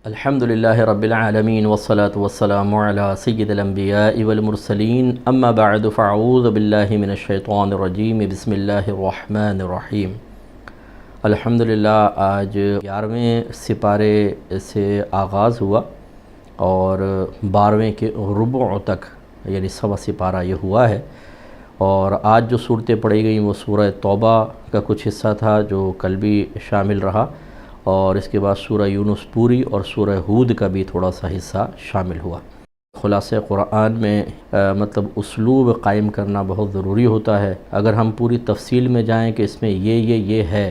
الحمدللہ رب العالمین والصلاة والسلام علی سید الانبیاء والمرسلین اما بعد فاعوذ باللہ من الشیطان الرجیم بسم اللہ الرحمن الرحیم۔ الحمدللہ آج 11ویں سپارے سے آغاز ہوا اور 12ویں کے ربع تک یعنی سوا سپارہ یہ ہوا ہے، اور آج جو صورتیں پڑھی گئیں وہ سورہ توبہ کا کچھ حصہ تھا جو کل بھی شامل رہا، اور اس کے بعد سورہ یونس پوری اور سورہ ہود کا بھی تھوڑا سا حصہ شامل ہوا۔ خلاصہ قرآن میں مطلب اسلوب قائم کرنا بہت ضروری ہوتا ہے۔ اگر ہم پوری تفصیل میں جائیں کہ اس میں یہ ہے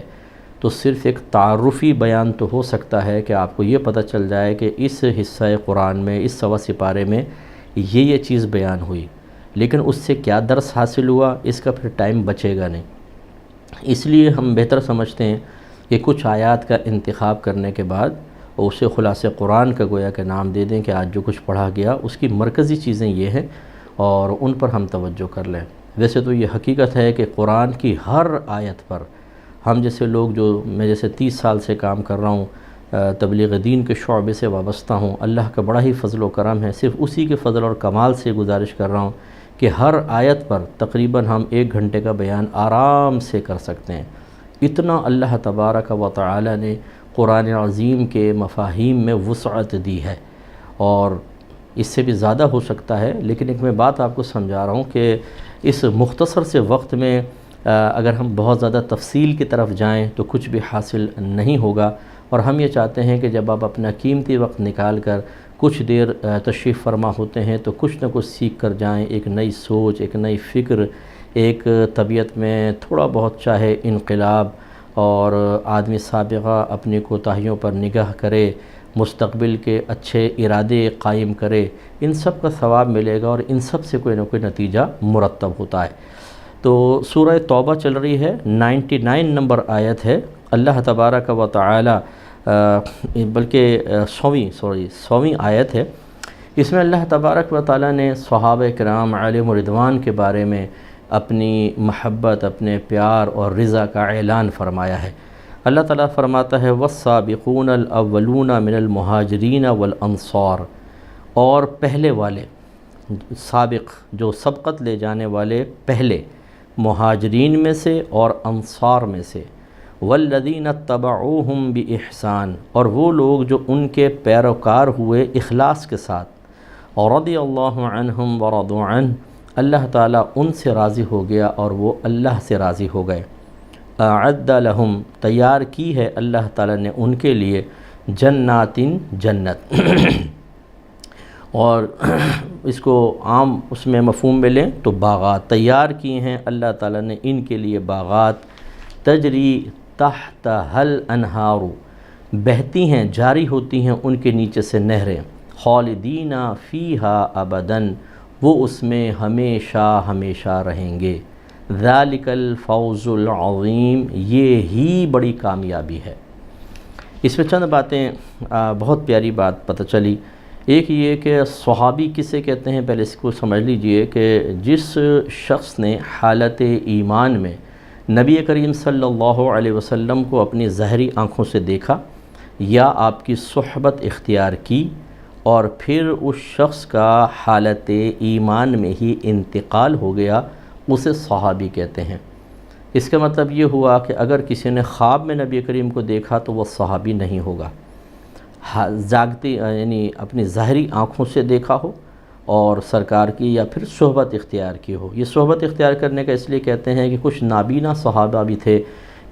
تو صرف ایک تعارفی بیان تو ہو سکتا ہے کہ آپ کو یہ پتہ چل جائے کہ اس حصہ قرآن میں اس سوا سپارے میں یہ چیز بیان ہوئی، لیکن اس سے کیا درس حاصل ہوا اس کا پھر ٹائم بچے گا نہیں۔ اس لیے ہم بہتر سمجھتے ہیں کہ کچھ آیات کا انتخاب کرنے کے بعد اسے خلاصہ قرآن کا گویا کہ نام دے دیں کہ آج جو کچھ پڑھا گیا اس کی مرکزی چیزیں یہ ہیں اور ان پر ہم توجہ کر لیں۔ ویسے تو یہ حقیقت ہے کہ قرآن کی ہر آیت پر ہم جیسے لوگ میں جیسے 30 سال سے کام کر رہا ہوں، تبلیغ دین کے شعبے سے وابستہ ہوں، اللہ کا بڑا ہی فضل و کرم ہے، صرف اسی کے فضل اور کمال سے گزارش کر رہا ہوں کہ ہر آیت پر تقریباً ہم 1 گھنٹے کا بیان آرام سے کر سکتے ہیں۔ اتنا اللہ تبارک و تعالی نے قرآن عظیم کے مفاہیم میں وسعت دی ہے، اور اس سے بھی زیادہ ہو سکتا ہے، لیکن ایک میں بات آپ کو سمجھا رہا ہوں کہ اس مختصر سے وقت میں اگر ہم بہت زیادہ تفصیل کی طرف جائیں تو کچھ بھی حاصل نہیں ہوگا، اور ہم یہ چاہتے ہیں کہ جب آپ اپنا قیمتی وقت نکال کر کچھ دیر تشریف فرما ہوتے ہیں تو کچھ نہ کچھ سیکھ کر جائیں، ایک نئی سوچ، ایک نئی فکر، ایک طبیعت میں تھوڑا بہت چاہے انقلاب، اور آدمی سابقہ اپنی کوتاہیوں پر نگاہ کرے، مستقبل کے اچھے ارادے قائم کرے، ان سب کا ثواب ملے گا اور ان سب سے کوئی نہ کوئی نتیجہ مرتب ہوتا ہے۔ تو سورہ توبہ چل رہی ہے، 99 نمبر آیت ہے۔ اللہ تبارک و تعالی بلکہ 100ویں آیت ہے۔ اس میں اللہ تبارک و تعالی نے صحابہ کرام علیہم رضوان کے بارے میں اپنی محبت، اپنے پیار اور رضا کا اعلان فرمایا ہے۔ اللہ تعالیٰ فرماتا ہے وَالسَّابِقُونَ الْأَوَّلُونَ مِنَ الْمُهَاجِرِينَ وَالْأَنصَارِ، اور پہلے والے، سابق جو سبقت لے جانے والے پہلے مہاجرین میں سے اور انصار میں سے، وَالَّذِينَ اتَّبَعُوهُمْ بِإِحْسَانٍ، اور وہ لوگ جو ان کے پیروکار ہوئے اخلاص کے ساتھ، اور رضی اللہ عنہم ورضوا عنہ، اللہ تعالیٰ ان سے راضی ہو گیا اور وہ اللہ سے راضی ہو گئے۔ اعد لہم، تیار کی ہے اللہ تعالیٰ نے ان کے لیے، جنات، جنت اور اس کو عام اس میں مفہوم میں لیں تو باغات، تیار کی ہیں اللہ تعالیٰ نے ان کے لیے باغات، تجری تحتہا الانہار، بہتی ہیں، جاری ہوتی ہیں ان کے نیچے سے نہریں، خالدین فیہا ابداً، وہ اس میں ہمیشہ ہمیشہ رہیں گے، ذالک الفوز العظیم، یہ ہی بڑی کامیابی ہے۔ اس میں چند باتیں بہت پیاری بات پتہ چلی۔ ایک یہ کہ صحابی کسے کہتے ہیں، پہلے اس کو سمجھ لیجئے کہ جس شخص نے حالت ایمان میں نبی کریم صلی اللہ علیہ وسلم کو اپنی ظاہری آنکھوں سے دیکھا یا آپ کی صحبت اختیار کی، اور پھر اس شخص کا حالت ایمان میں ہی انتقال ہو گیا، اسے صحابی کہتے ہیں۔ اس کا مطلب یہ ہوا کہ اگر کسی نے خواب میں نبی کریم کو دیکھا تو وہ صحابی نہیں ہوگا، جاگتی یعنی اپنی ظاہری آنکھوں سے دیکھا ہو اور سرکار کی، یا پھر صحبت اختیار کی ہو۔ یہ صحبت اختیار کرنے کا اس لیے کہتے ہیں کہ کچھ نابینا صحابہ بھی تھے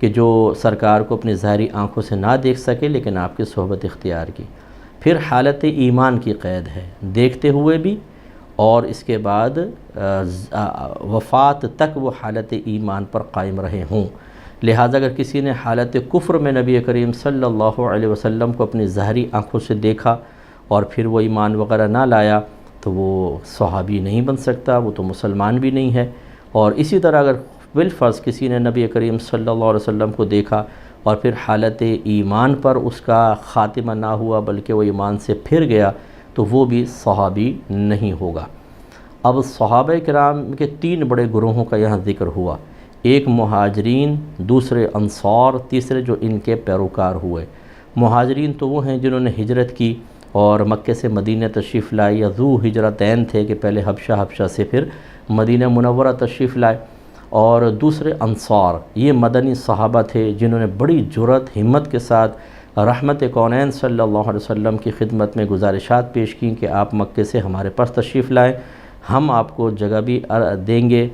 کہ جو سرکار کو اپنی ظاہری آنکھوں سے نہ دیکھ سکے لیکن آپ کی صحبت اختیار کی۔ پھر حالت ایمان کی قید ہے، دیکھتے ہوئے بھی، اور اس کے بعد وفات تک وہ حالت ایمان پر قائم رہے ہوں۔ لہٰذا اگر کسی نے حالت کفر میں نبی کریم صلی اللہ علیہ وسلم کو اپنی ظاہری آنکھوں سے دیکھا اور پھر وہ ایمان وغیرہ نہ لایا تو وہ صحابی نہیں بن سکتا، وہ تو مسلمان بھی نہیں ہے۔ اور اسی طرح اگر بالفرض کسی نے نبی کریم صلی اللہ علیہ وسلم کو دیکھا اور پھر حالت ایمان پر اس کا خاتمہ نہ ہوا بلکہ وہ ایمان سے پھر گیا تو وہ بھی صحابی نہیں ہوگا۔ اب صحابہ کرام کے 3 بڑے گروہوں کا یہاں ذکر ہوا، ایک مہاجرین، دوسرے انصار، تیسرے جو ان کے پیروکار ہوئے۔ مہاجرین تو وہ ہیں جنہوں نے ہجرت کی اور مکے سے مدینہ تشریف لائے، یا ذو ہجرتین تھے کہ پہلے حبشہ سے پھر مدینہ منورہ تشریف لائے، اور دوسرے انصار، یہ مدنی صحابہ تھے جنہوں نے بڑی جرأت ہمت کے ساتھ رحمت کونین صلی اللہ علیہ وسلم کی خدمت میں گزارشات پیش کیں کہ آپ مکے سے ہمارے پاس تشریف لائیں، ہم آپ کو جگہ بھی دیں گے،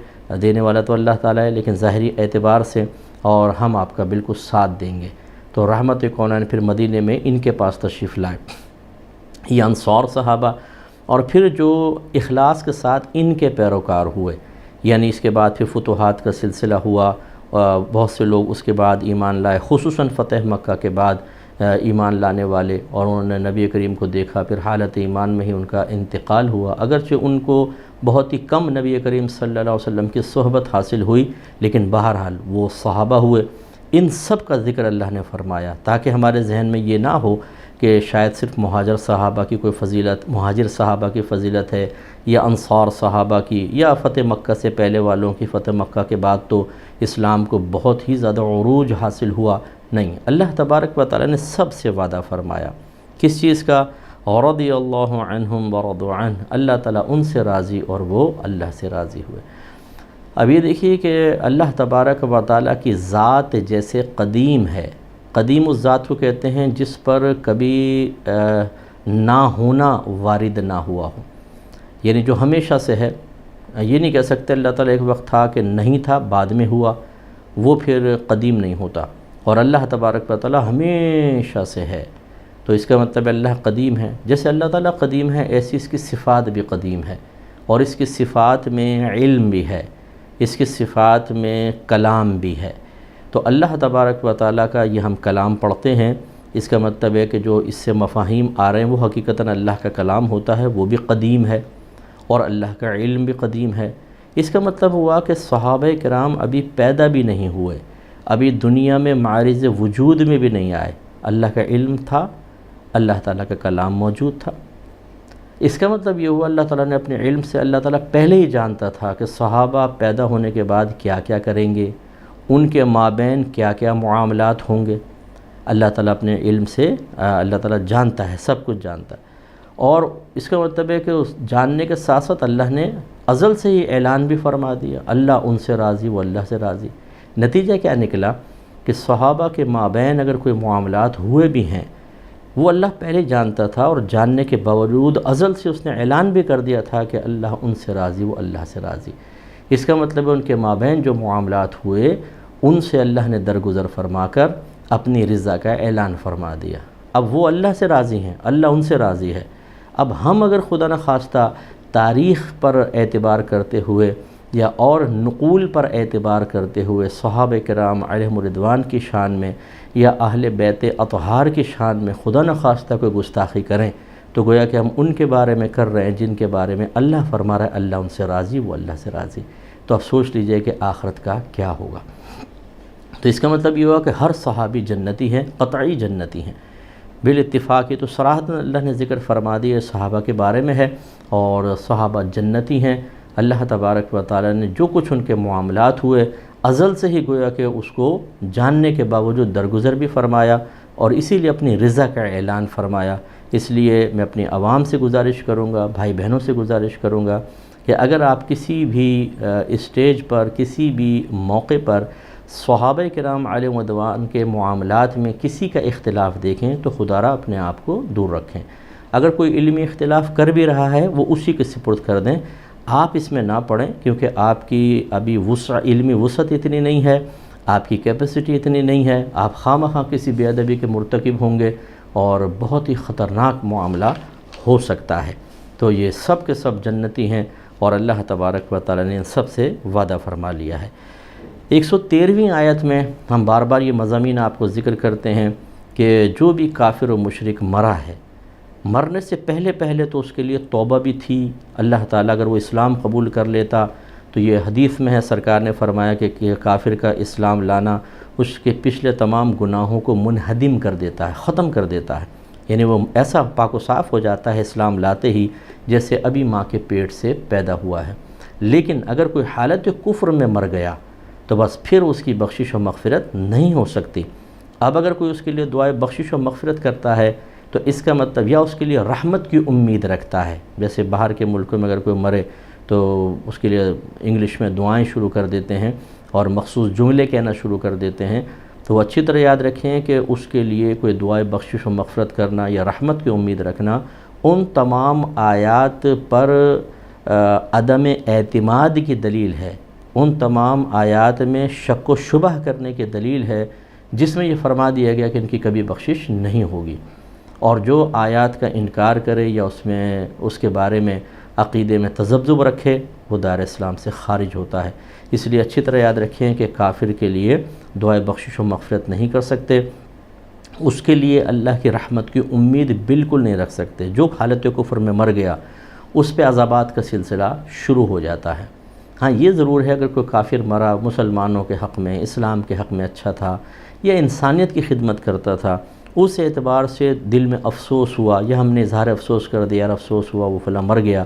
دینے والا تو اللہ تعالیٰ ہے لیکن ظاہری اعتبار سے، اور ہم آپ کا بالکل ساتھ دیں گے۔ تو رحمت کونین پھر مدینے میں ان کے پاس تشریف لائے، یہ انصار صحابہ، اور پھر جو اخلاص کے ساتھ ان کے پیروکار ہوئے، یعنی اس کے بعد پھر فتوحات کا سلسلہ ہوا، بہت سے لوگ اس کے بعد ایمان لائے، خصوصاً فتح مکہ کے بعد ایمان لانے والے، اور انہوں نے نبی کریم کو دیکھا، پھر حالت ایمان میں ہی ان کا انتقال ہوا، اگرچہ ان کو بہت ہی کم نبی کریم صلی اللہ علیہ وسلم کی صحبت حاصل ہوئی، لیکن بہرحال وہ صحابہ ہوئے۔ ان سب کا ذکر اللہ نے فرمایا تاکہ ہمارے ذہن میں یہ نہ ہو کہ شاید صرف مہاجر صحابہ کی کوئی فضیلت، مہاجر صحابہ کی فضیلت ہے، یا انصار صحابہ کی، یا فتح مکہ سے پہلے والوں کی، فتح مکہ کے بعد تو اسلام کو بہت ہی زیادہ عروج حاصل ہوا۔ نہیں، اللہ تبارک و تعالیٰ نے سب سے وعدہ فرمایا، کس چیز کا؟ رضی اللہ عنہم ورضوا عنہ، اللہ تعالیٰ ان سے راضی اور وہ اللہ سے راضی ہوئے۔ اب یہ دیکھیے کہ اللہ تبارک و تعالیٰ کی ذات جیسے قدیم ہے، قدیم اس ذات کو کہتے ہیں جس پر کبھی نہ ہونا وارد نہ ہوا ہو، یعنی جو ہمیشہ سے ہے۔ یہ نہیں کہہ سکتے اللہ تعالیٰ ایک وقت تھا کہ نہیں تھا بعد میں ہوا، وہ پھر قدیم نہیں ہوتا، اور اللہ تبارک و تعالیٰ ہمیشہ سے ہے، تو اس کا مطلب اللہ قدیم ہے۔ جیسے اللہ تعالیٰ قدیم ہے ایسی اس کی صفات بھی قدیم ہے، اور اس کی صفات میں علم بھی ہے، اس کی صفات میں کلام بھی ہے۔ تو اللہ تبارک و تعالیٰ کا یہ ہم کلام پڑھتے ہیں، اس کا مطلب ہے کہ جو اس سے مفاہیم آ رہے ہیں وہ حقیقتاً اللہ کا کلام ہوتا ہے، وہ بھی قدیم ہے، اور اللہ کا علم بھی قدیم ہے۔ اس کا مطلب ہوا کہ صحابہ کرام ابھی پیدا بھی نہیں ہوئے، ابھی دنیا میں معرض وجود میں بھی نہیں آئے، اللہ کا علم تھا، اللہ تعالیٰ کا کلام موجود تھا۔ اس کا مطلب یہ ہوا اللہ تعالیٰ نے اپنے علم سے، اللہ تعالیٰ پہلے ہی جانتا تھا کہ صحابہ پیدا ہونے کے بعد کیا کیا کریں گے، ان کے مابین کیا کیا معاملات ہوں گے۔ اللہ تعالیٰ اپنے علم سے اللہ تعالیٰ جانتا ہے، سب کچھ جانتا ہے، اور اس کا مطلب ہے کہ اس جاننے کے ساتھ ساتھ اللہ نے ازل سے ہی اعلان بھی فرما دیا، اللہ ان سے راضی، وہ اللہ سے راضی۔ نتیجہ کیا نکلا کہ صحابہ کے مابین اگر کوئی معاملات ہوئے بھی ہیں وہ اللہ پہلے جانتا تھا، اور جاننے کے باوجود ازل سے اس نے اعلان بھی کر دیا تھا کہ اللہ ان سے راضی، وہ اللہ سے راضی۔ اس کا مطلب ہے ان کے مابین جو معاملات ہوئے ان سے اللہ نے درگزر فرما کر اپنی رضا کا اعلان فرما دیا۔ اب وہ اللہ سے راضی ہیں، اللہ ان سے راضی ہے۔ اب ہم اگر خدا نخواستہ تاریخ پر اعتبار کرتے ہوئے یا اور نقول پر اعتبار کرتے ہوئے صحابہ کرام علیہم رضوان کی شان میں یا اہل بیت اطہار کی شان میں خدا نخواستہ کوئی گستاخی کریں تو گویا کہ ہم ان کے بارے میں کر رہے ہیں جن کے بارے میں اللہ فرما رہا ہے اللہ ان سے راضی، وہ اللہ سے راضی۔ تو اب سوچ لیجئے کہ آخرت کا کیا ہوگا۔ تو اس کا مطلب یہ ہوا کہ ہر صحابی جنتی ہیں، قطعی جنتی ہیں بالاتفاق۔ تو صراحتاً اللہ نے ذکر فرما دیا صحابہ کے بارے میں ہے، اور صحابہ جنتی ہیں۔ اللہ تبارک و تعالیٰ نے جو کچھ ان کے معاملات ہوئے ازل سے ہی گویا کہ اس کو جاننے کے باوجود درگزر بھی فرمایا، اور اسی لیے اپنی رضا کا اعلان فرمایا۔ اس لیے میں اپنی عوام سے گزارش کروں گا، بھائی بہنوں سے گزارش کروں گا کہ اگر آپ کسی بھی اسٹیج پر، کسی بھی موقع پر صحابہ کرام علیہم رضوان کے معاملات میں کسی کا اختلاف دیکھیں تو خدا را اپنے آپ کو دور رکھیں۔ اگر کوئی علمی اختلاف کر بھی رہا ہے وہ اسی کے سپرد کر دیں، آپ اس میں نہ پڑیں، کیونکہ آپ کی ابھی علمی وسعت اتنی نہیں ہے، آپ کی کیپیسٹی اتنی نہیں ہے، آپ خواہ کسی بے ادبی کے مرتکب ہوں گے اور بہت ہی خطرناک معاملہ ہو سکتا ہے۔ تو یہ سب کے سب جنتی ہیں، اور اللہ تبارک و تعالیٰ نے ان سب سے وعدہ فرما لیا ہے۔ 113ویں آیت میں ہم بار بار یہ مضامین آپ کو ذکر کرتے ہیں کہ جو بھی کافر و مشرک مرا ہے، مرنے سے پہلے تو اس کے لیے توبہ بھی تھی۔ اللہ تعالیٰ اگر وہ اسلام قبول کر لیتا تو یہ حدیث میں ہے، سرکار نے فرمایا کہ کافر کا اسلام لانا اس کے پچھلے تمام گناہوں کو منہدم کر دیتا ہے، ختم کر دیتا ہے، یعنی وہ ایسا پاک و صاف ہو جاتا ہے اسلام لاتے ہی جیسے ابھی ماں کے پیٹ سے پیدا ہوا ہے۔ لیکن اگر کوئی حالت کفر میں مر گیا تو بس پھر اس کی بخشش و مغفرت نہیں ہو سکتی۔ اب اگر کوئی اس کے لیے دعائے بخشش و مغفرت کرتا ہے تو اس کا مطلب یا اس کے لیے رحمت کی امید رکھتا ہے، جیسے باہر کے ملکوں میں اگر کوئی مرے تو اس کے لیے انگلش میں دعائیں شروع کر دیتے ہیں اور مخصوص جملے کہنا شروع کر دیتے ہیں، تو وہ اچھی طرح یاد رکھیں کہ اس کے لیے کوئی دعائے بخشش و مغفرت کرنا یا رحمت کی امید رکھنا ان تمام آیات پر عدم اعتماد کی دلیل ہے، ان تمام آیات میں شک و شبہ کرنے کی دلیل ہے جس میں یہ فرما دیا گیا کہ ان کی کبھی بخشش نہیں ہوگی۔ اور جو آیات کا انکار کرے یا اس کے بارے میں عقیدے میں تذبذب رکھے وہ دار اسلام سے خارج ہوتا ہے۔ اس لیے اچھی طرح یاد رکھیں کہ کافر کے لیے دعائے بخشش و مغفرت نہیں کر سکتے، اس کے لیے اللہ کی رحمت کی امید بالکل نہیں رکھ سکتے۔ جو حالت کفر میں مر گیا اس پہ عذابات کا سلسلہ شروع ہو جاتا ہے۔ ہاں یہ ضرور ہے اگر کوئی کافر مرا مسلمانوں کے حق میں، اسلام کے حق میں اچھا تھا یا انسانیت کی خدمت کرتا تھا، اس اعتبار سے دل میں افسوس ہوا یا ہم نے اظہار افسوس کر دیا، یار افسوس ہوا وہ فلاں مر گیا،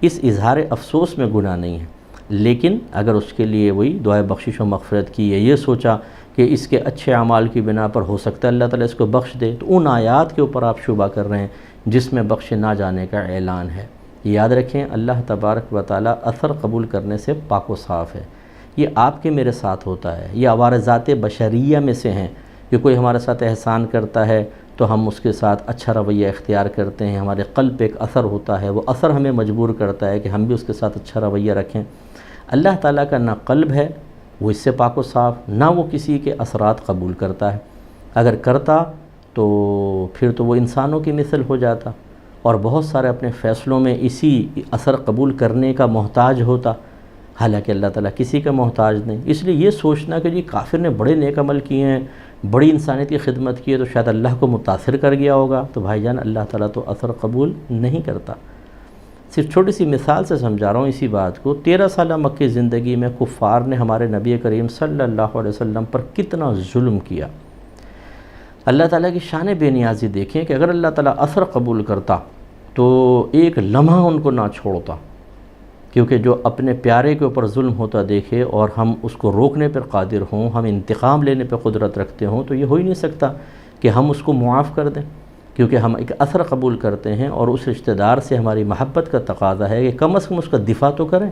اس اظہار افسوس میں گناہ نہیں ہے۔ لیکن اگر اس کے لیے وہی دعائے بخشش و مغفرت کی ہے، یہ سوچا کہ اس کے اچھے اعمال کی بنا پر ہو سکتا ہے اللہ تعالیٰ اس کو بخش دے، تو ان آیات کے اوپر آپ شبہ کر رہے ہیں جس میں بخشے نہ جانے کا اعلان ہے۔ یاد رکھیں اللہ تبارک و تعالیٰ اثر قبول کرنے سے پاک و صاف ہے۔ یہ آپ کے میرے ساتھ ہوتا ہے، یہ عوارضات بشریہ میں سے ہیں کہ کوئی ہمارے ساتھ احسان کرتا ہے تو ہم اس کے ساتھ اچھا رویہ اختیار کرتے ہیں، ہمارے قلب پہ ایک اثر ہوتا ہے، وہ اثر ہمیں مجبور کرتا ہے کہ ہم بھی اس کے ساتھ اچھا رویہ رکھیں۔ اللہ تعالیٰ کا نہ قلب ہے وہ اس سے پاک و صاف، نہ وہ کسی کے اثرات قبول کرتا ہے۔ اگر کرتا تو پھر تو وہ انسانوں کی مثل ہو جاتا اور بہت سارے اپنے فیصلوں میں اسی اثر قبول کرنے کا محتاج ہوتا، حالانکہ اللہ تعالیٰ کسی کا محتاج نہیں۔ اس لیے یہ سوچنا کہ جی کافر نے بڑے نیک عمل کیے ہیں، بڑی انسانیت کی خدمت کی ہے تو شاید اللہ کو متاثر کر گیا ہوگا، تو بھائی جان اللہ تعالیٰ تو اثر قبول نہیں کرتا۔ صرف چھوٹی سی مثال سے سمجھا رہا ہوں اسی بات کو۔ 13 سالہ مکی زندگی میں کفار نے ہمارے نبی کریم صلی اللہ علیہ وسلم پر کتنا ظلم کیا۔ اللہ تعالیٰ کی شان بے نیازی دیکھیں کہ اگر اللہ تعالیٰ اثر قبول کرتا تو ایک لمحہ ان کو نہ چھوڑتا، کیونکہ جو اپنے پیارے کے اوپر ظلم ہوتا دیکھے اور ہم اس کو روکنے پر قادر ہوں، ہم انتقام لینے پہ قدرت رکھتے ہوں، تو یہ ہو ہی نہیں سکتا کہ ہم اس کو معاف کر دیں، کیونکہ ہم ایک اثر قبول کرتے ہیں اور اس رشتہ دار سے ہماری محبت کا تقاضا ہے کہ کم از کم اس کا دفاع تو کریں،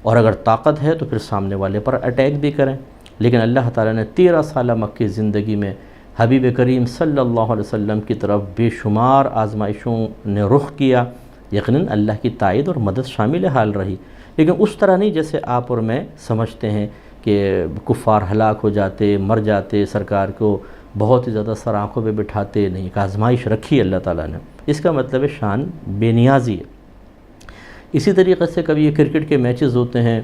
اور اگر طاقت ہے تو پھر سامنے والے پر اٹیک بھی کریں۔ لیکن اللہ تعالیٰ نے 13 سالہ مکی زندگی میں حبیب کریم صلی اللہ علیہ وسلم کی طرف بے شمار آزمائشوں نے رخ کیا، یقیناً اللہ کی تائید اور مدد شامل حال رہی، لیکن اس طرح نہیں جیسے آپ اور میں سمجھتے ہیں کہ کفار ہلاک ہو جاتے، مر جاتے، سرکار کو بہت ہی زیادہ سر آنکھوں پہ بٹھاتے نہیں، ایک آزمائش رکھی اللہ تعالیٰ نے۔ اس کا مطلب ہے شان بے نیازی ہے۔ اسی طریقے سے کبھی یہ کرکٹ کے میچز ہوتے ہیں،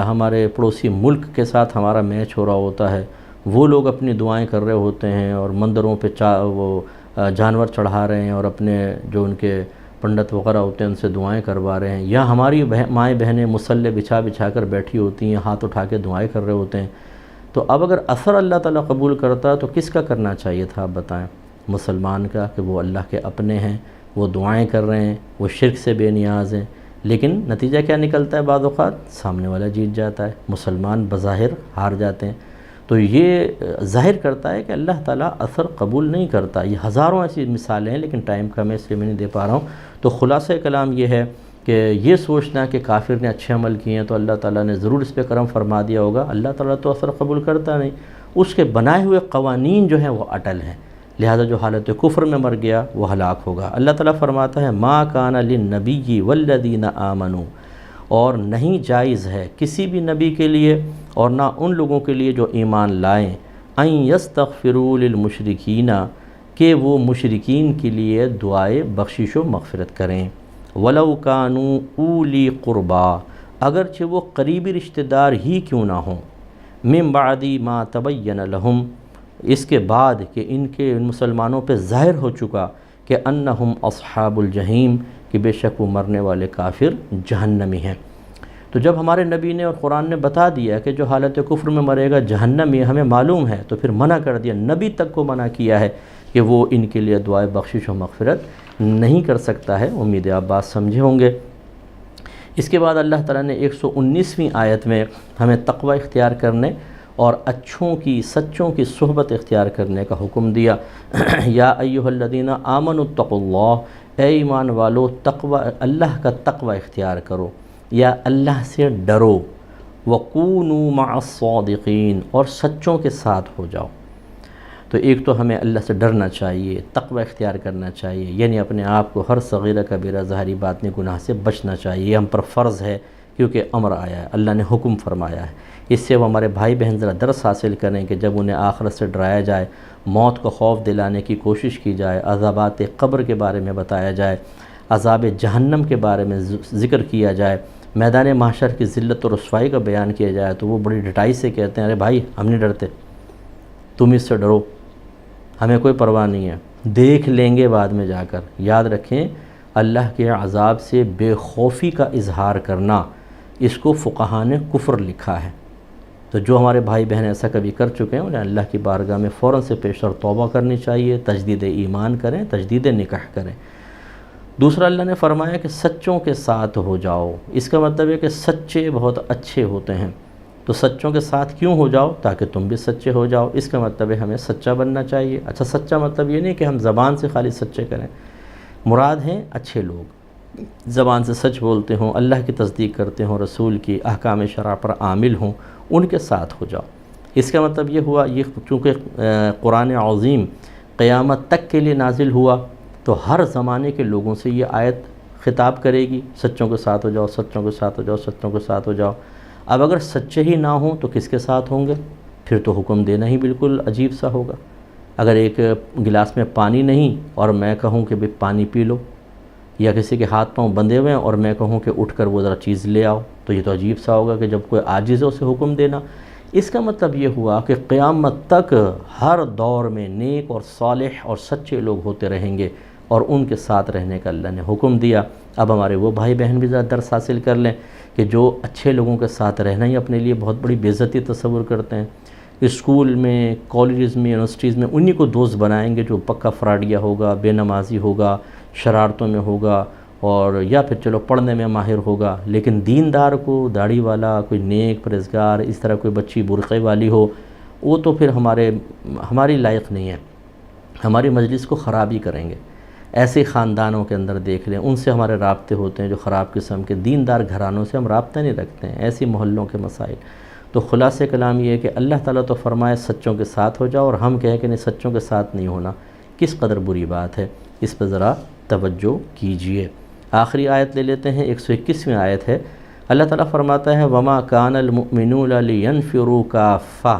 ہمارے پڑوسی ملک کے ساتھ ہمارا میچ ہو رہا ہوتا ہے، وہ لوگ اپنی دعائیں کر رہے ہوتے ہیں اور مندروں پہ وہ جانور چڑھا رہے ہیں اور اپنے جو ان کے پنڈت وغیرہ ہوتے ہیں ان سے دعائیں کروا رہے ہیں، یا ہماری مائیں بہنیں مصلے بچھا کر بیٹھی ہوتی ہیں، ہاتھ اٹھا کے دعائیں کر رہے ہوتے ہیں۔ تو اب اگر اثر اللہ تعالیٰ قبول کرتا تو کس کا کرنا چاہیے تھا آپ بتائیں؟ مسلمان کا، کہ وہ اللہ کے اپنے ہیں، وہ دعائیں کر رہے ہیں، وہ شرک سے بے نیاز ہیں، لیکن نتیجہ کیا نکلتا ہے؟ بعض اوقات سامنے والا جیت جاتا ہے، مسلمان بظاہر ہار جاتے ہیں۔ تو یہ ظاہر کرتا ہے کہ اللہ تعالیٰ اثر قبول نہیں کرتا۔ یہ ہزاروں ایسی مثالیں ہیں لیکن ٹائم کم ہے اس لیے میں نہیں دے پا رہا ہوں۔ تو خلاصہ کلام یہ ہے کہ یہ سوچنا کہ کافر نے اچھے عمل کیے ہیں تو اللہ تعالیٰ نے ضرور اس پہ کرم فرما دیا ہوگا، اللہ تعالیٰ تو اثر قبول کرتا نہیں، اس کے بنائے ہوئے قوانین جو ہیں وہ اٹل ہیں، لہذا جو حالت کفر میں مر گیا وہ ہلاک ہوگا۔ اللہ تعالیٰ فرماتا ہے ما کان للنبی والذین آمنوا، اور نہیں جائز ہے کسی بھی نبی کے لیے اور نہ ان لوگوں کے لیے جو ایمان لائیں، ان یستغفروا للمشرکین، کہ وہ مشرکین کے لیے دعائے بخشش و مغفرت کریں، ولو کانوا اولی قربا، اگرچہ وہ قریبی رشتہ دار ہی کیوں نہ ہوں، من بعد ما تبین لہم، اس کے بعد کہ ان مسلمانوں پہ ظاہر ہو چکا کہ انہم اصحاب الجحیم، کہ بے شک وہ مرنے والے کافر جہنمی ہیں۔ تو جب ہمارے نبی نے اور قرآن نے بتا دیا کہ جو حالت کفر میں مرے گا جہنمی، ہمیں معلوم ہے، تو پھر منع کر دیا، نبی تک کو منع کیا ہے کہ وہ ان کے لیے دعائے بخشش و مغفرت نہیں کر سکتا ہے۔ امید ہے آپ بات سمجھے ہوں گے۔ اس کے بعد اللہ تعالیٰ نے 119ویں آیت میں ہمیں تقوی اختیار کرنے اور اچھوں کی سچوں کی صحبت اختیار کرنے کا حکم دیا۔ یا ایھا الذین آمنوا اتقوا اللہ، اے ایمان والو تقوی اللہ کا تقوی اختیار کرو یا اللہ سے ڈرو، وَقُونُوا مَعَ الصَّادِقِينَ، اور سچوں کے ساتھ ہو جاؤ۔ تو ایک تو ہمیں اللہ سے ڈرنا چاہیے، تقوی اختیار کرنا چاہیے، یعنی اپنے آپ کو ہر صغیرہ کبیرہ ظاہری باطنی گناہ سے بچنا چاہیے، یہ ہم پر فرض ہے کیونکہ امر آیا ہے، اللہ نے حکم فرمایا ہے۔ اس سے وہ ہمارے بھائی بہن ذرا درس حاصل کریں کہ جب انہیں آخرت سے ڈرایا جائے، موت کو خوف دلانے کی کوشش کی جائے، عذابات قبر کے بارے میں بتایا جائے، عذاب جہنم کے بارے میں ذکر کیا جائے، میدان محشر کی ذلت و رسوائی کا بیان کیا جائے، تو وہ بڑی ڈٹائی سے کہتے ہیں ارے بھائی ہم نہیں ڈرتے، تم اس سے ڈرو، ہمیں کوئی پرواہ نہیں ہے، دیکھ لیں گے بعد میں جا کر۔ یاد رکھیں اللہ کے عذاب سے بے خوفی کا اظہار کرنا، اس کو فقہاء نے کفر لکھا ہے۔ تو جو ہمارے بھائی بہن ایسا کبھی کر چکے ہیں انہیں اللہ کی بارگاہ میں فوراً سے پیشتر توبہ کرنی چاہیے، تجدید ایمان کریں، تجدید نکاح کریں۔ دوسرا اللہ نے فرمایا کہ سچوں کے ساتھ ہو جاؤ، اس کا مطلب ہے کہ سچے بہت اچھے ہوتے ہیں، تو سچوں کے ساتھ کیوں ہو جاؤ؟ تاکہ تم بھی سچے ہو جاؤ۔ اس کا مطلب ہے ہمیں سچا بننا چاہیے۔ اچھا سچا مطلب یہ نہیں کہ ہم زبان سے خالی سچے کریں، مراد ہیں اچھے لوگ، زبان سے سچ بولتے ہوں، اللہ کی تصدیق کرتے ہوں، رسول کی احکام شرع پر عامل ہوں، ان کے ساتھ ہو جاؤ۔ اس کا مطلب یہ ہوا، یہ چونکہ قرآن عظیم قیامت تک کے لیے نازل ہوا تو ہر زمانے کے لوگوں سے یہ آیت خطاب کرے گی، سچوں کے ساتھ ہو جاؤ، سچوں کے ساتھ ہو جاؤ، سچوں کے ساتھ ہو جاؤ۔ اب اگر سچے ہی نہ ہوں تو کس کے ساتھ ہوں گے؟ پھر تو حکم دینا ہی بالکل عجیب سا ہوگا۔ اگر ایک گلاس میں پانی نہیں اور میں کہوں کہ بھئی پانی پی لو، یا کسی کے ہاتھ پاؤں بندھے ہوئے ہیں اور میں کہوں کہ اٹھ کر وہ ذرا چیز لے آؤ، تو یہ تو عجیب سا ہوگا کہ جب کوئی عاجز ہے اسے حکم دینا۔ اس کا مطلب یہ ہوا کہ قیامت تک ہر دور میں نیک اور صالح اور سچے لوگ ہوتے رہیں گے، اور ان کے ساتھ رہنے کا اللہ نے حکم دیا۔ اب ہمارے وہ بھائی بہن بھی ذرا درس حاصل کر لیں کہ جو اچھے لوگوں کے ساتھ رہنا ہی اپنے لیے بہت بڑی بے عزتی تصور کرتے ہیں، اسکول میں، کالجز میں، یونیورسٹیز میں انہی کو دوست بنائیں گے جو پکا فراڈیا ہوگا، بے نمازی ہوگا، شرارتوں میں ہوگا، اور یا پھر چلو پڑھنے میں ماہر ہوگا، لیکن دیندار کو، داڑھی والا، کوئی نیک پرہیزگار، اس طرح کوئی بچی برقعے والی ہو، وہ تو پھر ہماری لائق نہیں ہے، ہماری مجلس کو خراب ہی کریں گے۔ ایسے خاندانوں کے اندر دیکھ لیں، ان سے ہمارے رابطے ہوتے ہیں جو خراب قسم کے، دیندار گھرانوں سے ہم رابطہ نہیں رکھتے ہیں، ایسی محلوں کے مسائل۔ تو خلاصہ کلام یہ ہے کہ اللہ تعالیٰ تو فرمائے سچوں کے ساتھ ہو جاؤ، اور ہم کہیں کہ نہیں سچوں کے ساتھ نہیں ہونا، کس قدر بری بات ہے، اس پہ ذرا توجہ کیجئے۔ آخری آیت لے لیتے ہیں، 121ویں آیت ہے۔ اللہ تعالیٰ فرماتا ہے وَمَا كَانَ الْمُؤْمِنُونَ لِيَنْفِرُوا كَافَّةً،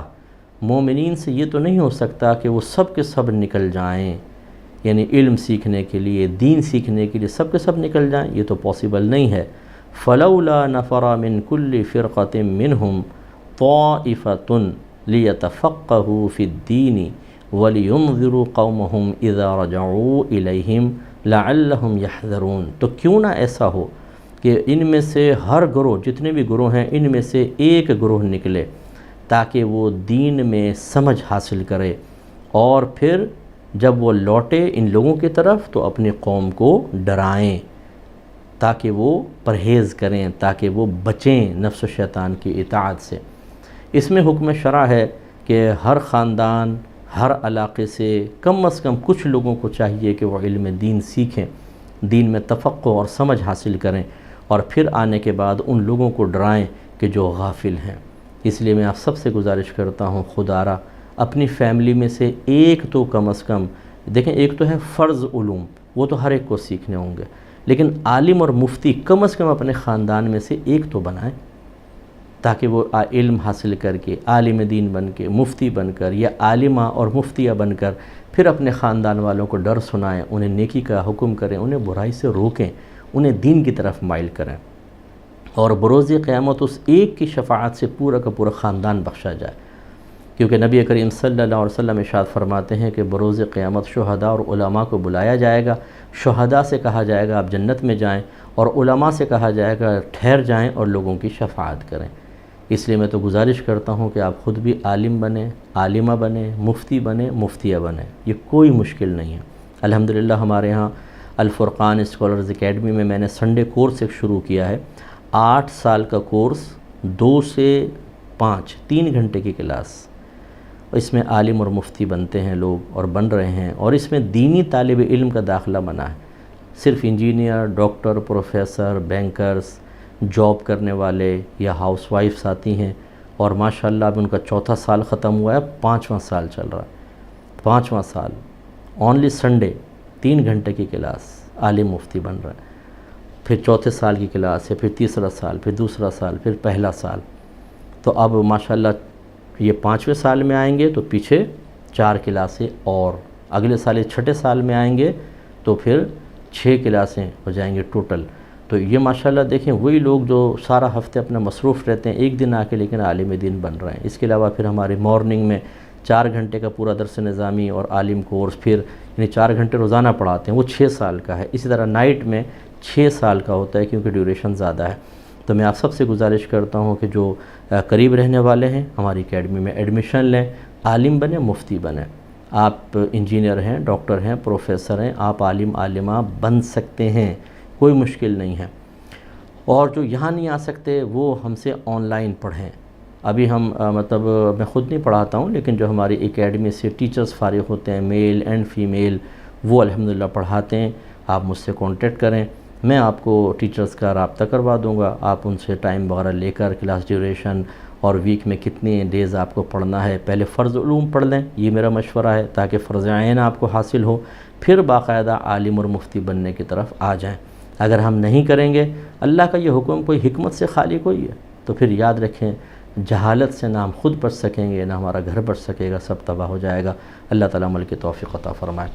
مومنین سے یہ تو نہیں ہو سکتا کہ وہ سب کے سب نکل جائیں، یعنی علم سیکھنے کے لیے، دین سیکھنے کے لیے سب کے سب نکل جائیں، یہ تو پاسبل نہیں ہے۔ فَلَوْلَا نَفَرَ مِن كُلِّ فِرْقَةٍ مِّنْهُمْ طَائِفَةٌ لِيَتَفَقَّهُوا فِي الدِّينِ وَلِيُنذِرُوا قَوْمَهُمْ إِذَا رَجَعُوا إِلَيْهِمْ لَعَلَّهُمْ يَحْذَرُونَ، تو کیوں نہ ایسا ہو کہ ان میں سے ہر گروہ، جتنے بھی گروہ ہیں، ان میں سے ایک گروہ نکلے تاکہ وہ دین میں سمجھ حاصل کرے، اور پھر جب وہ لوٹے ان لوگوں کی طرف تو اپنی قوم کو ڈرائیں تاکہ وہ پرہیز کریں، تاکہ وہ بچیں نفس و شیطان کی اطاعت سے۔ اس میں حکم شرع ہے کہ ہر خاندان، ہر علاقے سے کم از کم کچھ لوگوں کو چاہیے کہ وہ علم دین سیکھیں، دین میں تفقہ اور سمجھ حاصل کریں، اور پھر آنے کے بعد ان لوگوں کو ڈرائیں کہ جو غافل ہیں۔ اس لیے میں آپ سب سے گزارش کرتا ہوں، خدا را اپنی فیملی میں سے ایک تو کم از کم، دیکھیں ایک تو ہے فرض علوم، وہ تو ہر ایک کو سیکھنے ہوں گے، لیکن عالم اور مفتی کم از کم اپنے خاندان میں سے ایک تو بنائیں، تاکہ وہ علم حاصل کر کے عالم دین بن کے، مفتی بن کر، یا عالمہ اور مفتیہ بن کر پھر اپنے خاندان والوں کو ڈر سنائیں، انہیں نیکی کا حکم کریں، انہیں برائی سے روکیں، انہیں دین کی طرف مائل کریں، اور بروز قیامت اس ایک کی شفاعت سے پورا کا پورا خاندان بخشا جائے۔ کیونکہ نبی کریم صلی اللہ علیہ وسلم ارشاد فرماتے ہیں کہ بروز قیامت شہداء اور علماء کو بلایا جائے گا، شہداء سے کہا جائے گا آپ جنت میں جائیں، اور علماء سے کہا جائے گا ٹھہر جائیں اور لوگوں کی شفاعت کریں۔ اس لیے میں تو گزارش کرتا ہوں کہ آپ خود بھی عالم بنیں، عالمہ بنیں، مفتی بنیں، مفتیہ بنیں، یہ کوئی مشکل نہیں ہے۔ الحمدللہ ہمارے ہاں الفرقان اسکالرز اکیڈمی میں نے سنڈے کورس ایک شروع کیا ہے، 8 سال کا کورس، 2 سے 5 3 گھنٹے کی کلاس، اس میں عالم اور مفتی بنتے ہیں لوگ اور بن رہے ہیں، اور اس میں دینی طالب علم کا داخلہ بنا ہے۔ صرف engineer, doctor, professor, bankers, job کرنے والے یا ہاؤس وائفس آتی ہیں، اور ماشاءاللہ اب ان کا 4تھا سال ختم ہوا ہے، 5واں سال چل رہا ہے، 5واں سال اونلی سنڈے 3 گھنٹے کی کلاس، عالم مفتی بن رہا ہے۔ پھر 4تھے سال کی کلاس ہے، پھر تیسرا سال، پھر دوسرا سال، پھر پہلا سال۔ تو اب ماشاءاللہ یہ 5ویں سال میں آئیں گے تو پیچھے 4 کلاسیں، اور اگلے سال یہ 6ٹھے سال میں آئیں گے تو پھر 6 کلاسیں ہو جائیں گے ٹوٹل۔ تو یہ ماشاءاللہ دیکھیں وہی لوگ جو سارا ہفتے اپنا مصروف رہتے ہیں، ایک دن آ کے لیکن عالم دین بن رہے ہیں۔ اس کے علاوہ پھر ہمارے مارننگ میں 4 گھنٹے کا پورا درس نظامی اور عالم کورس، پھر یعنی 4 گھنٹے روزانہ پڑھاتے ہیں، وہ 6 سال کا ہے۔ اسی طرح نائٹ میں 6 سال کا ہوتا ہے کیونکہ ڈیوریشن زیادہ ہے۔ تو میں آپ سب سے گزارش کرتا ہوں کہ جو قریب رہنے والے ہیں ہماری اکیڈمی میں ایڈمیشن لیں، عالم بنیں، مفتی بنیں۔ آپ انجینئر ہیں، ڈاکٹر ہیں، پروفیسر ہیں، آپ عالم عالمہ بن سکتے ہیں، کوئی مشکل نہیں ہے۔ اور جو یہاں نہیں آ سکتے وہ ہم سے آن لائن پڑھیں۔ ابھی ہم مطلب میں خود نہیں پڑھاتا ہوں، لیکن جو ہماری اکیڈمی سے ٹیچرز فارغ ہوتے ہیں، میل اینڈ فیمیل، وہ الحمدللہ پڑھاتے ہیں۔ آپ مجھ سے کانٹیکٹ کریں، میں آپ کو ٹیچرز کا رابطہ کروا دوں گا، آپ ان سے ٹائم وغیرہ لے کر کلاس ڈیوریشن اور ویک میں کتنے ڈیز آپ کو پڑھنا ہے، پہلے فرض علوم پڑھ لیں، یہ میرا مشورہ ہے، تاکہ فرض عین آپ کو حاصل ہو، پھر باقاعدہ عالم اور مفتی بننے کی طرف آ جائیں۔ اگر ہم نہیں کریں گے، اللہ کا یہ حکم کوئی حکمت سے خالی کوئی ہے، تو پھر یاد رکھیں جہالت سے نہ ہم خود بچ سکیں گے، نہ ہمارا گھر بچ سکے گا، سب تباہ ہو جائے گا۔ اللہ تعالیٰ عمل کی توفیق عطا فرمائے۔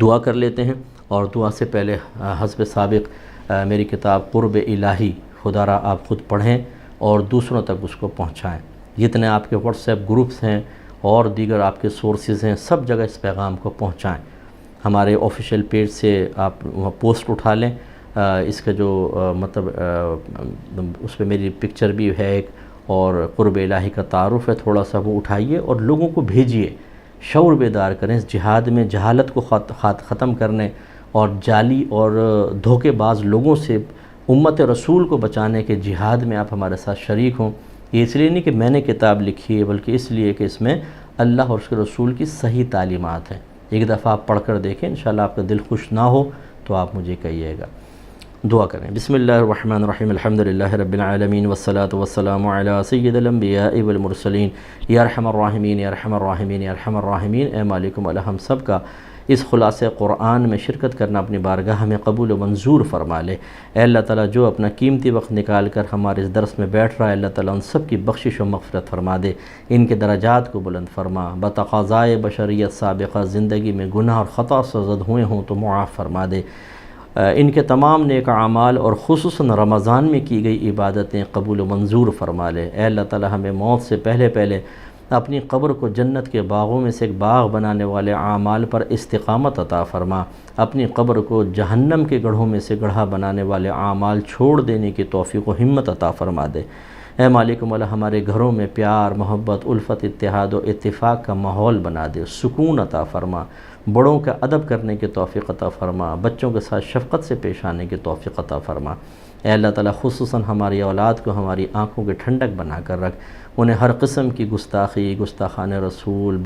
دعا کر لیتے ہیں، اور دعا سے پہلے حسب سابق میری کتاب قرب الہی خدا را آپ خود پڑھیں اور دوسروں تک اس کو پہنچائیں۔ جتنے آپ کے واٹس ایپ گروپس ہیں اور دیگر آپ کے سورسز ہیں، سب جگہ اس پیغام کو پہنچائیں۔ ہمارے آفیشیل پیج سے آپ وہاں پوسٹ اٹھا لیں، اس کا جو مطلب اس پہ میری پکچر بھی ہے ایک، اور قرب الہی کا تعارف ہے، تھوڑا سا وہ اٹھائیے اور لوگوں کو بھیجیے، شعور بیدار کریں اس جہاد میں، جہالت کو ختم کرنے اور جعلی اور دھوکے باز لوگوں سے امت رسول کو بچانے کے جہاد میں آپ ہمارے ساتھ شریک ہوں۔ یہ اس لیے نہیں کہ میں نے کتاب لکھی ہے، بلکہ اس لیے کہ اس میں اللہ اور اس کے رسول کی صحیح تعلیمات ہیں۔ ایک دفعہ آپ پڑھ کر دیکھیں، انشاءاللہ آپ کا دل خوش نہ ہو تو آپ مجھے کہیے گا۔ دعا کریں۔ بسم اللہ الرحمن الرحیم، الحمدللہ رب العالمین والصلاة والسلام علی سید الانبیاء والمرسلین، یا ارحم الراحمین یا ارحم الراحمین یا ارحم الراحمین۔ اے مالک مولا، ہم سب کا اس خلاصہ قرآن میں شرکت کرنا اپنی بارگاہ ہمیں قبول و منظور فرما لے۔ اے اللہ تعالیٰ، جو اپنا قیمتی وقت نکال کر ہمارے اس درس میں بیٹھ رہا ہے، اللہ تعالیٰ ان سب کی بخشش و مغفرت فرما دے، ان کے درجات کو بلند فرما۔ بتقاضائے بشریت سابقہ زندگی میں گناہ اور خطا سے زد ہوئے ہوں تو معاف فرما دے۔ ان کے تمام نیک اعمال اور خصوصاً رمضان میں کی گئی عبادتیں قبول و منظور فرما لے۔ اے اللہ تعالیٰ، ہمیں موت سے پہلے پہلے اپنی قبر کو جنت کے باغوں میں سے ایک باغ بنانے والے اعمال پر استقامت عطا فرما، اپنی قبر کو جہنم کے گڑھوں میں سے گڑھا بنانے والے اعمال چھوڑ دینے کی توفیق و ہمت عطا فرما دے۔ اے مالک مولا، ہمارے گھروں میں پیار، محبت، الفت، اتحاد و اتفاق کا ماحول بنا دے، سکون عطا فرما، بڑوں کا ادب کرنے کی توفیق عطا فرما، بچوں کے ساتھ شفقت سے پیش آنے کی توفیق عطا فرما۔ اے اللہ تعالیٰ، خصوصاً ہماری اولاد کو ہماری آنکھوں کے ٹھنڈک بنا کر رکھ، انہیں ہر قسم کی گستاخی، گستاخان رسول،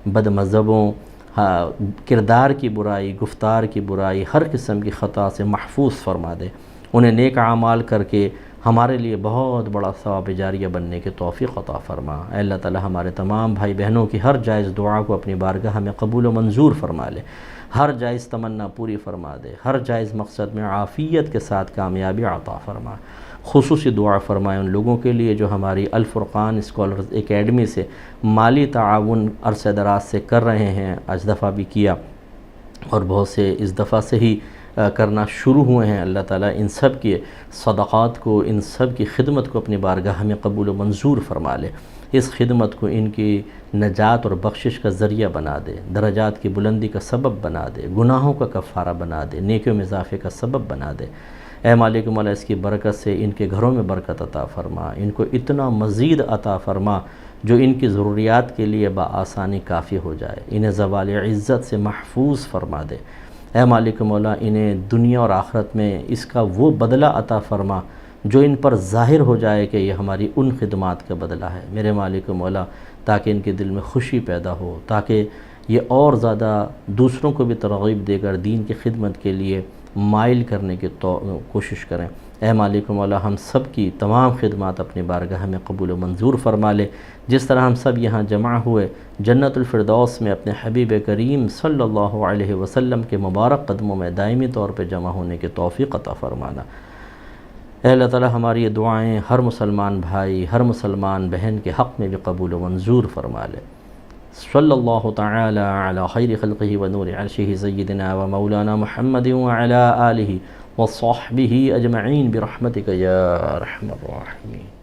بد مذہبوں، کردار کی برائی، گفتار کی برائی، ہر قسم کی خطا سے محفوظ فرما دے، انہیں نیک اعمال کر کے ہمارے لیے بہت بڑا ثواب جاریہ بننے کی توفیق عطا فرما۔ اے اللہ تعالیٰ، ہمارے تمام بھائی بہنوں کی ہر جائز دعا کو اپنی بارگاہ میں قبول و منظور فرما لے، ہر جائز تمنا پوری فرما دے، ہر جائز مقصد میں عافیت کے ساتھ کامیابی عطا فرما۔ خصوصی دعا فرمائے ان لوگوں کے لیے جو ہماری الفرقان اسکالرز اکیڈمی سے مالی تعاون عرصہ دراز سے کر رہے ہیں، آج دفعہ بھی کیا اور بہت سے اس دفعہ سے ہی کرنا شروع ہوئے ہیں۔ اللہ تعالیٰ ان سب کے صدقات کو، ان سب کی خدمت کو اپنی بارگاہ میں قبول و منظور فرما لے، اس خدمت کو ان کی نجات اور بخشش کا ذریعہ بنا دے، درجات کی بلندی کا سبب بنا دے، گناہوں کا کفارہ بنا دے، نیکیوں میں اضافے کا سبب بنا دے۔ اے مالک مولا، اس کی برکت سے ان کے گھروں میں برکت عطا فرما، ان کو اتنا مزید عطا فرما جو ان کی ضروریات کے لیے بآسانی کافی ہو جائے، انہیں زوال عزت سے محفوظ فرما دے۔ اے مالک مولا، انہیں دنیا اور آخرت میں اس کا وہ بدلہ عطا فرما جو ان پر ظاہر ہو جائے کہ یہ ہماری ان خدمات کا بدلہ ہے میرے مالک و مولا، تاکہ ان کے دل میں خوشی پیدا ہو، تاکہ یہ اور زیادہ دوسروں کو بھی ترغیب دے کر دین کی خدمت کے لیے مائل کرنے کی کوشش کریں۔ اے مالک و مولا، ہم سب کی تمام خدمات اپنی بارگاہ میں قبول و منظور فرما لے۔ جس طرح ہم سب یہاں جمع ہوئے جنت الفردوس میں اپنے حبیب کریم صلی اللہ علیہ وسلم کے مبارک قدموں میں دائمی طور پہ جمع ہونے کی توفیق عطا فرمانا۔ اے اللہ تعالی ہماری یہ دعائیں ہر مسلمان بھائی، ہر مسلمان بہن کے حق میں بھی قبول و منظور فرما لے۔ صلی اللہ تعالی علی خیر خلقہ و نور عرشہ سیدنا و مولانا محمد وعلی آلہ وصحبہ اجمعین برحمتک یا ارحم الراحمین۔